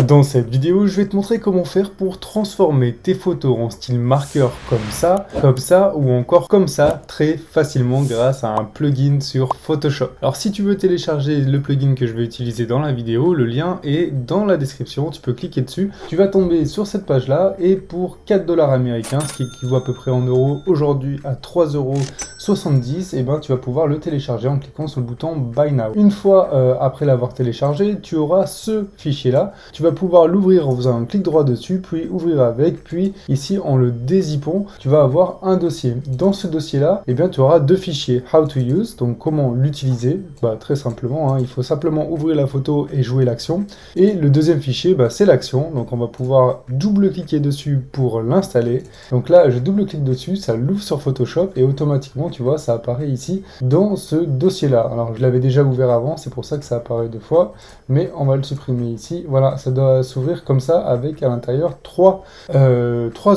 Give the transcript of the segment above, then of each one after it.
Dans cette vidéo, je vais te montrer comment faire pour transformer tes photos en style marqueur comme ça ou encore comme ça très facilement grâce à un plugin sur Photoshop. Alors si tu veux télécharger le plugin que je vais utiliser dans la vidéo, le lien est dans la description, tu peux cliquer dessus. Tu vas tomber sur cette page là et pour 4 dollars américains, ce qui équivaut à peu près en euros aujourd'hui à 3,70 €, et ben tu vas pouvoir le télécharger en cliquant sur le bouton Buy Now. Une fois après l'avoir téléchargé, tu auras ce fichier là. Tu vas pouvoir l'ouvrir en faisant un clic droit dessus, puis ouvrir avec, puis ici en le dézippant, tu vas avoir un dossier. Dans ce dossier là, eh bien tu auras deux fichiers, How to use, donc comment l'utiliser, très simplement, il faut simplement ouvrir la photo et jouer l'action. Et le deuxième fichier, c'est l'action, donc on va pouvoir double-cliquer dessus pour l'installer. Donc là, je double-clique dessus, ça l'ouvre sur Photoshop et automatiquement, tu vois, ça apparaît ici dans ce dossier là. Alors je l'avais déjà ouvert avant, c'est pour ça que ça apparaît deux fois, mais on va le supprimer ici. Voilà, ça doit s'ouvrir comme ça avec à l'intérieur trois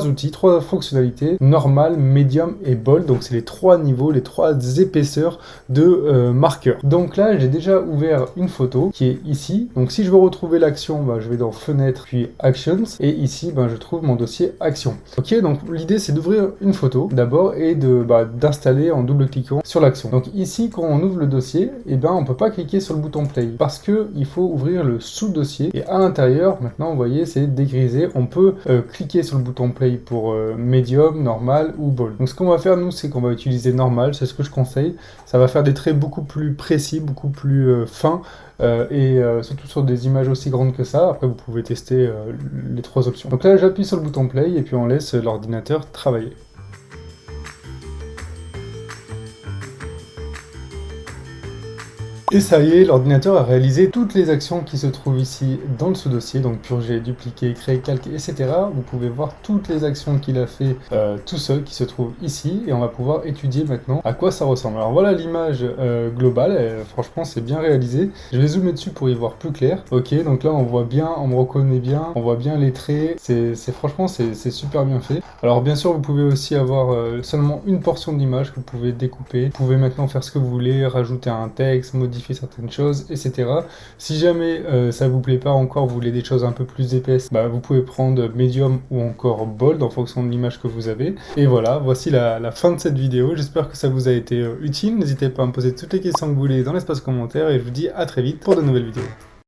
outils, trois fonctionnalités, normal, medium et bold. Donc c'est les trois niveaux, les trois épaisseurs de marqueurs. Donc là j'ai déjà ouvert une photo qui est ici. Donc si je veux retrouver l'action, je vais dans fenêtre puis actions et ici je trouve mon dossier action. Ok, donc l'idée c'est d'ouvrir une photo d'abord et d'installer en double cliquant sur l'action. Donc ici quand on ouvre le dossier, on peut pas cliquer sur le bouton play parce que il faut ouvrir le sous-dossier et à l'intérieur, maintenant vous voyez c'est dégrisé, on peut cliquer sur le bouton play pour medium, normal ou bold. Donc ce qu'on va faire nous, c'est qu'on va utiliser normal, c'est ce que je conseille, ça va faire des traits beaucoup plus précis, beaucoup plus fins et surtout sur des images aussi grandes que ça. Après vous pouvez tester les trois options. Donc là j'appuie sur le bouton play et puis on laisse l'ordinateur travailler. Et ça y est, l'ordinateur a réalisé toutes les actions qui se trouvent ici dans le sous-dossier, donc purger, dupliquer, créer, calquer, etc. Vous pouvez voir toutes les actions qu'il a fait tout seul qui se trouvent ici, et on va pouvoir étudier maintenant à quoi ça ressemble. Alors voilà l'image globale, franchement c'est bien réalisé. Je vais zoomer dessus pour y voir plus clair. Ok, donc là on voit bien, on me reconnaît bien, on voit bien les traits, franchement c'est super bien fait. Alors bien sûr vous pouvez aussi avoir seulement une portion d'image que vous pouvez découper. Vous pouvez maintenant faire ce que vous voulez, rajouter un texte, modifier certaines choses, etc. Si jamais ça vous plaît pas encore, vous voulez des choses un peu plus épaisses, vous pouvez prendre medium ou encore bold en fonction de l'image que vous avez. Et voilà, voici la fin de cette vidéo. J'espère que ça vous a été utile. N'hésitez pas à me poser toutes les questions que vous voulez dans l'espace commentaire et je vous dis à très vite pour de nouvelles vidéos.